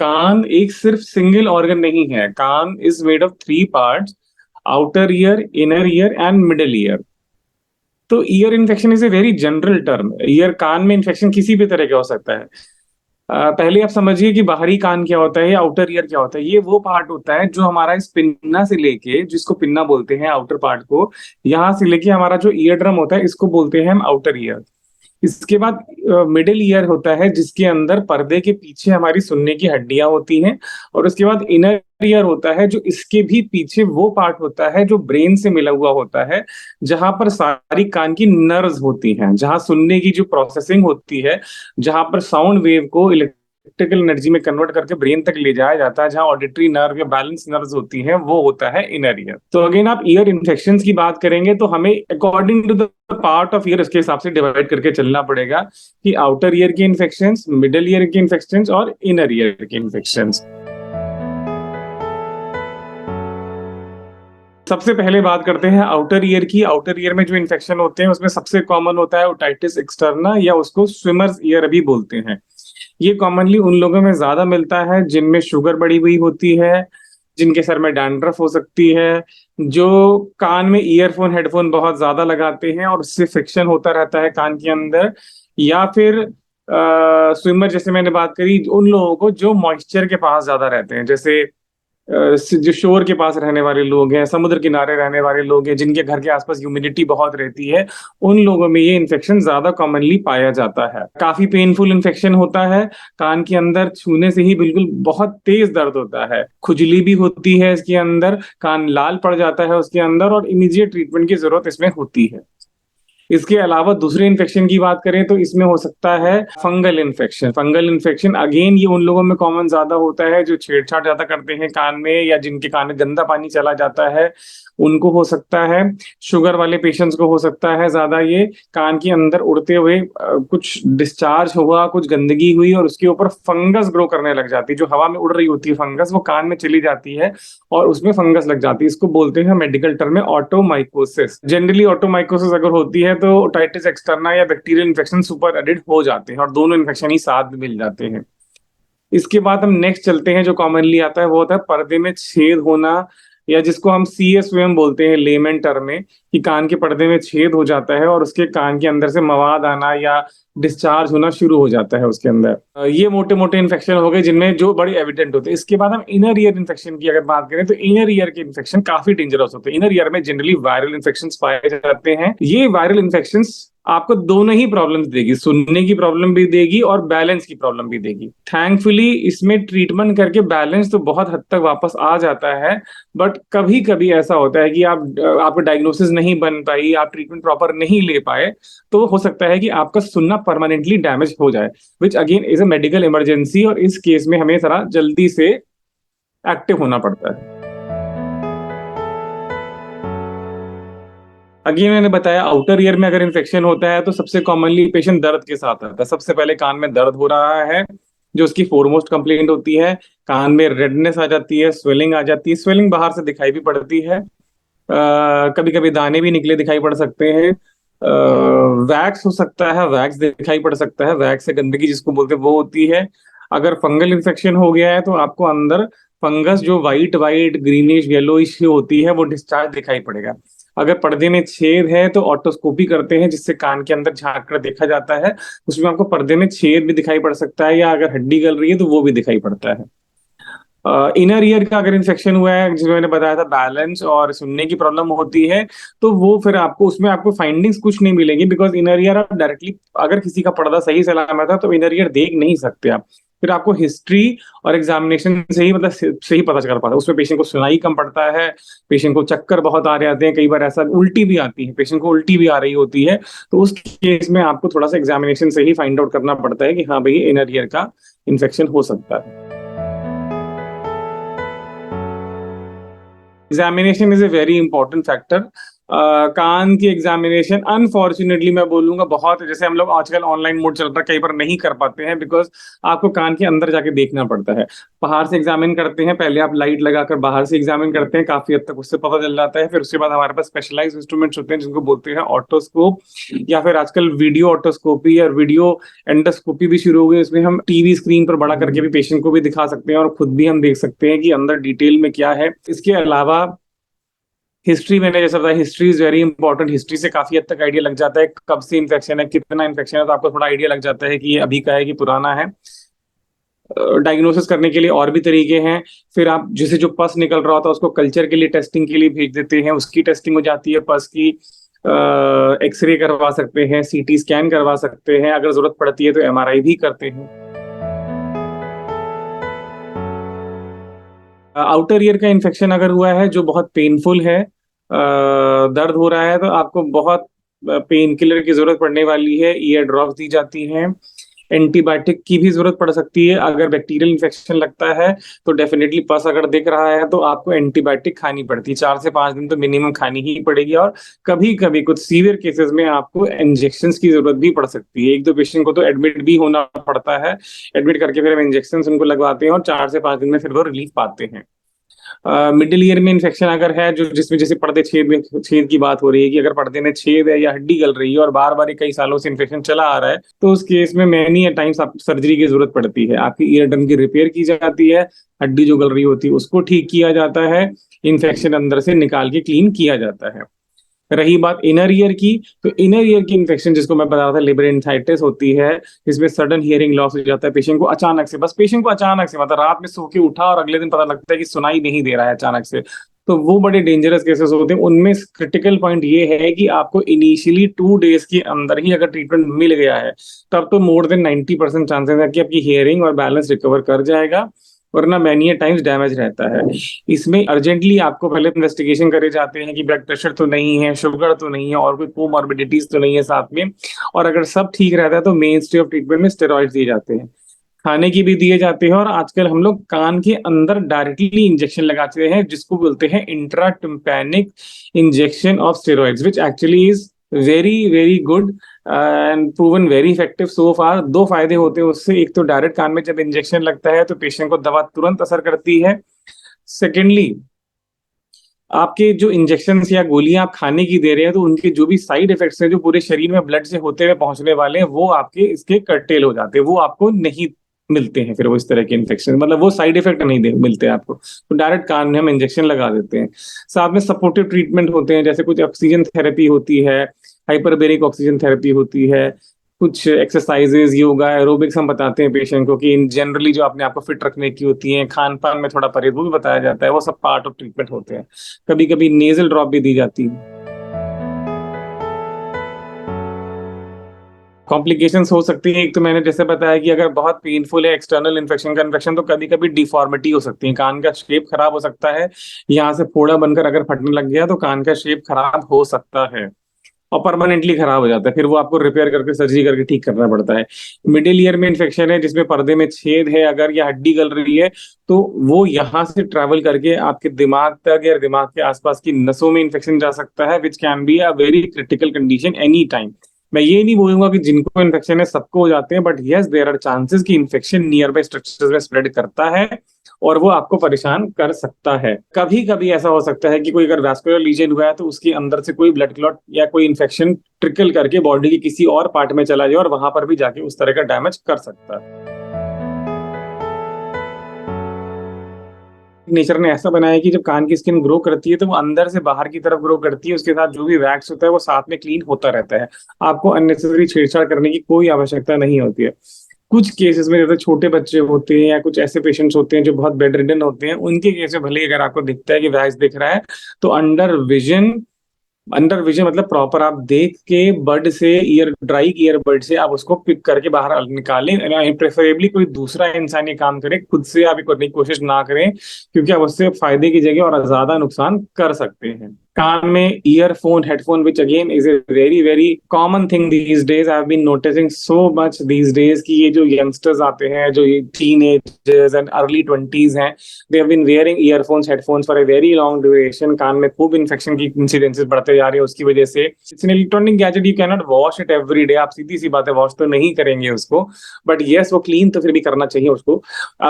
कान एक सिर्फ single organ नहीं है। कान is made of three parts: outer ear, inner ear and middle ear. तो ear infection is a very general term. Ear, कान में इन्फेक्शन किसी भी तरह का हो सकता है। पहले आप समझिए कि बाहरी कान क्या होता है या आउटर ईयर क्या होता है। ये वो पार्ट होता है जो हमारा इस पिन्ना से लेके, जिसको पिन्ना बोलते हैं आउटर पार्ट को, यहाँ से लेके हमारा जो ईयर ड्रम होता है, इसको बोलते हैं हम आउटर ईयर। इसके बाद मिडिल ईयर होता है, जिसके अंदर पर्दे के पीछे हमारी सुनने की हड्डियां होती हैं। और उसके बाद इनर ईयर होता है, जो इसके भी पीछे वो पार्ट होता है जो ब्रेन से मिला हुआ होता है, जहां पर सारी कान की नर्व्स होती हैं, जहां सुनने की जो प्रोसेसिंग होती है, जहां पर साउंड वेव को इलेक्ट्रिकल एनर्जी में कन्वर्ट करके ब्रेन तक ले जाया जाता है, जहां ऑडिटरी नर्व या बैलेंस नर्व्स होती हैं, वो होता है इनर ईयर। तो अगेन आप ईयर इन्फेक्शन की बात करेंगे तो हमें according to the part of ear उसके हिसाब से डिवाइड करके चलना पड़ेगा कि आउटर ईयर के इन्फेक्शंस, मिडिल ईयर के इन्फेक्शंस और इनर ईयर के इन्फेक्शंस। सबसे पहले बात करते हैं आउटर ईयर की। आउटर ईयर में जो इन्फेक्शन होते हैं उसमें सबसे कॉमन होता है ओटाइटिस एक्सटर्ना, या उसको स्विमर्स ईयर भी बोलते हैं। ये कॉमनली उन लोगों में ज्यादा मिलता है जिनमें शुगर बढ़ी हुई होती है, जिनके सर में डैंड्रफ हो सकती है, जो कान में ईयरफोन हेडफोन बहुत ज्यादा लगाते हैं और उससे फ्रिक्शन होता रहता है कान के अंदर, या फिर स्विमर जैसे मैंने बात करी, उन लोगों को जो मॉइस्चर के पास ज्यादा रहते हैं, जैसे जो शोर के पास रहने वाले लोग हैं, समुद्र किनारे रहने वाले लोग हैं, जिनके घर के आसपास ह्यूमिडिटी बहुत रहती है, उन लोगों में ये इन्फेक्शन ज्यादा कॉमनली पाया जाता है। काफी पेनफुल इन्फेक्शन होता है। कान के अंदर छूने से ही बिल्कुल बहुत तेज दर्द होता है, खुजली भी होती है इसके अंदर, कान लाल पड़ जाता है उसके अंदर, और इमीडिएट ट्रीटमेंट की जरूरत इसमें होती है। इसके अलावा दूसरे इन्फेक्शन की बात करें तो इसमें हो सकता है fungal infection. Fungal infection again ये उन लोगों में कॉमन ज्यादा होता है जो छेड़छाड़ ज्यादा करते हैं कान में, या जिनके कान में गंदा पानी चला जाता है, उनको हो सकता है। शुगर वाले पेशेंट्स को हो सकता है ज्यादा। ये कान के अंदर उड़ते हुए कुछ डिस्चार्ज हुआ, कुछ गंदगी हुई और उसके ऊपर फंगस ग्रो करने लग जाती है। जो हवा में उड़ रही होती है फंगस, वो कान में चली जाती है और उसमें फंगस लग जाती है। इसको बोलते हैं मेडिकल टर्म में ऑटोमाइकोसिस। जनरली ऑटोमाइकोसिस अगर होती है तो ओटाइटिस एक्सटर्ना या बैक्टीरियल इन्फेक्शन सुपर एडेड हो जाते हैं और दोनों इन्फेक्शन ही साथ में मिल जाते हैं। इसके बाद हम नेक्स्ट चलते हैं, जो कॉमनली आता है वो होता है पर्दे में छेद होना, या जिसको हम CSVM बोलते हैं लेमन टर्म में, कि कान के पर्दे में छेद हो जाता है और उसके कान के अंदर से मवाद आना या डिस्चार्ज होना शुरू हो जाता है उसके अंदर। ये मोटे मोटे इन्फेक्शन हो गए जिनमें जो बड़ी एविडेंट होते हैं। इसके बाद हम इनर ईयर इन्फेक्शन की अगर बात करें तो इनर ईयर के इन्फेक्शन काफी डेंजरस होते हैं। इनर ईयर में जनरली वायरल इन्फेक्शन पाए जाते हैं। ये वायरल इन्फेक्शन आपको दोनों ही प्रॉब्लम्स देगी, सुनने की प्रॉब्लम भी देगी और बैलेंस की प्रॉब्लम भी देगी। थैंकफुली इसमें ट्रीटमेंट करके बैलेंस तो बहुत हद तक वापस आ जाता है, बट कभी कभी ऐसा होता है कि आपको डायग्नोसिस नहीं बन पाई, आप ट्रीटमेंट प्रॉपर नहीं ले पाए, तो हो सकता है कि आपका सुनना परमानेंटली डैमेज हो जाए, which again is a medical emergency. और इस केस में हमें जरा जल्दी से एक्टिव होना पड़ता है। अगेन मैंने बताया आउटर ईयर में अगर इन्फेक्शन होता है तो सबसे कॉमनली पेशेंट दर्द के साथ आता है। सबसे पहले कान में दर्द हो रहा है, जो उसकी फोरमोस्ट कंप्लेंट होती है। कान में रेडनेस आ जाती है, स्वेलिंग आ जाती है। स्वेलिंग बाहर से दिखाई भी पड़ती है, कभी कभी दाने भी निकले दिखाई पड़ सकते हैं। वैक्स हो सकता है, वैक्स दिखाई पड़ सकता है, वैक्स से गंदगी जिसको बोलते हैं वो होती है। अगर फंगल इन्फेक्शन हो गया है तो आपको अंदर फंगस जो वाइट वाइट ग्रीनिश येलोइश होती है वो डिस्चार्ज दिखाई पड़ेगा। अगर पर्दे में छेद है तो ऑटोस्कोपी करते हैं, जिससे कान के अंदर झांक कर देखा जाता है। उसमें आपको पर्दे में छेद भी दिखाई पड़ सकता है, या अगर हड्डी गल रही है तो वो भी दिखाई पड़ता है। इनर ईयर का अगर इन्फेक्शन हुआ है, जिसमें मैंने बताया था बैलेंस और सुनने की प्रॉब्लम होती है, तो वो फिर आपको उसमें आपको फाइंडिंग्स कुछ नहीं मिलेंगी, बिकॉज इनर ईयर आप डायरेक्टली, अगर किसी का पर्दा सही सलामत है तो इनर ईयर देख नहीं सकते आप। फिर आपको हिस्ट्री और एग्जामिनेशन से ही मतलब से ही पता चल पाता है। उसमें पेशेंट को सुनाई कम पड़ता है, पेशेंट को चक्कर बहुत आ रहे आते हैं, कई बार ऐसा उल्टी भी आती है, पेशेंट को उल्टी भी आ रही होती है। तो उस केस में आपको थोड़ा सा एग्जामिनेशन से ही फाइंड आउट करना पड़ता है कि हाँ भाई इनर ईयर का इन्फेक्शन हो सकता है। Examination is a very important factor. कान की एग्जामिनेशन अनफॉर्चुनेटली मैं बोलूंगा बहुत, जैसे हम लोग आजकल ऑनलाइन मोड चल रहा है, कई बार नहीं कर पाते हैं बिकॉज आपको कान के अंदर जाके देखना पड़ता है। बाहर से एग्जामिन करते हैं, पहले आप लाइट लगाकर बाहर से एग्जामिन करते हैं, काफी हद तक उससे पता चल जाता है। फिर उसके बाद हमारे पास स्पेशलाइज्ड इंस्ट्रूमेंट्स होते हैं जिनको बोलते हैं ऑटोस्कोप, या फिर आजकल वीडियो ऑटोस्कोपी या वीडियो एंडोस्कोपी भी शुरू हो गई। इसमें हम टीवी स्क्रीन पर बड़ा करके भी पेशेंट को भी दिखा सकते हैं और खुद भी हम देख सकते हैं कि अंदर डिटेल में क्या है। इसके अलावा हिस्ट्री, मैंने जैसा बताया, history is very important. History से काफी हद तक आइडिया लग जाता है कब से इन्फेक्शन है, कितना इन्फेक्शन है, तो आपको थोड़ा आइडिया लग जाता है कि ये अभी का है कि पुराना है। डायग्नोसिस करने के लिए और भी तरीके हैं। फिर आप जैसे जो पस निकल रहा होता है उसको कल्चर के लिए टेस्टिंग के लिए भेज देते हैं, उसकी टेस्टिंग हो जाती है पस की। एक्सरे करवा सकते हैं, सीटी स्कैन करवा सकते हैं, अगर जरूरत पड़ती है तो एमआरआई भी करते हैं। आउटर ईयर का इन्फेक्शन अगर हुआ है जो बहुत पेनफुल है, दर्द हो रहा है, तो आपको बहुत पेन किलर की जरूरत पड़ने वाली है, ईयर ड्रॉप्स दी जाती हैं। एंटीबायोटिक की भी जरूरत पड़ सकती है अगर बैक्टीरियल इन्फेक्शन लगता है, तो डेफिनेटली पस अगर दिख रहा है तो आपको एंटीबायोटिक खानी पड़ती है, 4 से 5 दिन तो मिनिमम खानी ही पड़ेगी। और कभी कभी कुछ सीवियर केसेस में आपको इंजेक्शन की जरूरत भी पड़ सकती है। 1-2 पेशेंट को तो एडमिट भी होना पड़ता है, एडमिट करके फिर हम इंजेक्शन उनको लगवाते हैं और 4 से 5 दिन में फिर वो रिलीफ पाते हैं। मिडिल ईयर में इन्फेक्शन अगर है जो जिसमें जैसे पर्दे छेद में छेद की बात हो रही है कि अगर पर्दे में छेद है या हड्डी गल रही है और बार बार कई सालों से इन्फेक्शन चला आ रहा है, तो उस केस में मैनी टाइम्स आपको सर्जरी की जरूरत पड़ती है। आपकी ईयर ड्रम की रिपेयर की जाती है, हड्डी जो गल रही होती है उसको ठीक किया जाता है, इन्फेक्शन अंदर से निकाल के क्लीन किया जाता है। रही बात इनर ईयर की, तो इनर ईयर की इन्फेक्शन जिसको मैं बता रहा था लेबरेंथाइटिस होती है, जिसमें सडन हियरिंग लॉस हो जाता है पेशेंट को अचानक से, बस पेशेंट को अचानक से, मतलब रात में सो के उठा और अगले दिन पता लगता है कि सुनाई नहीं दे रहा है अचानक से, तो वो बड़े डेंजरस केसेस होते हैं। उनमें क्रिटिकल पॉइंट ये है कि आपको इनिशियली 2 डेज के अंदर ही अगर ट्रीटमेंट मिल गया है, तब तो मोर देन 90% चांसेस है कि आपकी हियरिंग और बैलेंस रिकवर कर जाएगा, वरना मैनी टाइम्स डैमेज रहता है। इसमें अर्जेंटली आपको पहले इन्वेस्टिगेशन करे जाते हैं कि ब्लड प्रेशर तो नहीं है, शुगर तो नहीं है और कोई कोमॉर्बिडिटीज तो नहीं है साथ में, और अगर सब ठीक रहता है तो मेन स्टे ऑफ ट्रीटमेंट में स्टेरॉइड्स दिए जाते हैं, खाने की भी दिए जाते हैं। और आजकल हम लोग कान के अंदर डायरेक्टली इंजेक्शन लगाते हैं जिसको बोलते हैं intratympanic injection of steroids, which actually is very very good and proven very effective so far. 2 फायदे होते हैं उससे, एक तो डायरेक्ट कान में जब इंजेक्शन लगता है तो पेशेंट को दवा तुरंत असर करती है। सेकेंडली, आपके जो इंजेक्शन या गोलियां आप खाने की दे रहे हैं तो उनके जो भी साइड इफेक्ट्स हैं जो पूरे शरीर में ब्लड से होते हुए पहुंचने वाले हैं, वो आपके इसके कर्टेल हो जाते हैं, वो आपको नहीं मिलते हैं। फिर वो इस तरह के इन्फेक्शन, मतलब वो साइड इफेक्ट नहीं दे मिलते आपको, तो डायरेक्ट कान में हम इंजेक्शन लगा देते हैं। साथ में सपोर्टिव ट्रीटमेंट होते हैं, जैसे कुछ ऑक्सीजन थेरेपी होती है, हाइपरबेरिक ऑक्सीजन थेरेपी होती है, कुछ एक्सरसाइजेज, योगा, एरोबिक्स हम बताते हैं पेशेंट को कि इन जनरली जो अपने आप को फिट रखने की होती है, खान पान में थोड़ा परहेज वो भी बताया जाता है, वो सब पार्ट ऑफ ट्रीटमेंट होते हैं। कभी कभी नेजल ड्रॉप भी दी जाती है। कॉम्प्लिकेशंस हो सकती है, एक तो मैंने जैसे बताया कि अगर बहुत पेनफुल है एक्सटर्नल इन्फेक्शन का इन्फेक्शन, तो कभी कभी डिफॉर्मिटी हो सकती है, कान का शेप खराब हो सकता है, यहाँ से फोड़ा बनकर अगर फटने लग गया तो कान का शेप खराब हो सकता है और परमानेंटली खराब हो जाता है, फिर वो आपको रिपेयर करके सर्जरी करके ठीक करना पड़ता है। मिडिल ईयर में इन्फेक्शन है जिसमें पर्दे में छेद है अगर या हड्डी गल रही है, तो वो यहाँ से ट्रैवल करके आपके दिमाग तक या दिमाग के आसपास की नसों में इन्फेक्शन जा सकता है, which can be a very critical condition any time. मैं ये नहीं बोलूंगा कि जिनको इन्फेक्शन है सबको हो जाते हैं, but yes there are chances कि इन्फेक्शन नियर बाय स्ट्रक्चर्स में स्प्रेड करता है और वो आपको परेशान कर सकता है। कभी कभी ऐसा हो सकता है कि कोई अगर वैस्कुलर लीजन हुआ है तो उसके अंदर से कोई ब्लड क्लॉट या कोई इन्फेक्शन ट्रिकल करके बॉडी के किसी और पार्ट में चला जाए और वहां पर भी जाके उस तरह का डैमेज कर सकता है। नेचर ने ऐसा बनाया है कि जब कान की स्किन ग्रो करती है तो वो अंदर से बाहर की तरफ ग्रो करती है, उसके साथ जो भी वैक्स होता है वो साथ में क्लीन होता रहता है, आपको अननेसेसरी छेड़छाड़ करने की कोई आवश्यकता नहीं होती है। कुछ केसेस में जैसे छोटे बच्चे होते हैं या कुछ ऐसे पेशेंट्स होते हैं जो बहुत बेड रिडन होते हैं, उनके केस में भले अगर आपको दिखता है कि वैक्स दिख रहा है तो अंडर विजन मतलब प्रॉपर आप देख के बड से, ईयर ड्राई ईयरबड से आप उसको पिक करके बाहर निकालें। प्रेफरेबली कोई दूसरा इंसान ये काम करे, खुद से आप ये करने की कोशिश ना करें, क्योंकि आप उससे फायदे की जगह और ज्यादा नुकसान कर सकते हैं। कान में earphone, headphone, which again is a very very common thing these days. I've been noticing so much these days कि ये जो यंगस्टर्स आते हैं, जो ये टीनेजर्स एंड अर्ली 20s हैं, they have been wearing earphones, headphones for a very long duration. कान में खूब इन्फेक्शन की इंसिडेंसेस बढ़ते जा रहे हैं उसकी वजह से. It's an electronic gadget, you cannot wash it every day. आप सीधी सी बात है, वॉश तो नहीं करेंगे उसको, बट यस वो क्लीन तो फिर भी करना चाहिए उसको.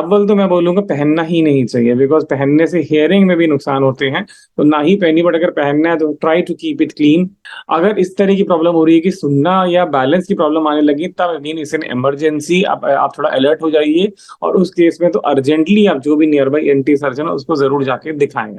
अव्वल तो मैं बोलूंगा पहनना ही नहीं चाहिए, बिकॉज पहनने से हेयरिंग में भी नुकसान होते हैं, तो ना ही पहनी. बट अगर पहनना है तो try to keep it clean. अगर इस तरह की प्रॉब्लम हो रही है कि सुनना या बैलेंस की प्रॉब्लम आने लगी, तब अगेन इस एन इमरजेंसी. आप थोड़ा अलर्ट हो जाइए, और उस केस में तो अर्जेंटली आप जो भी नियर बाई एंटी सर्जन है उसको जरूर जाके दिखाएं.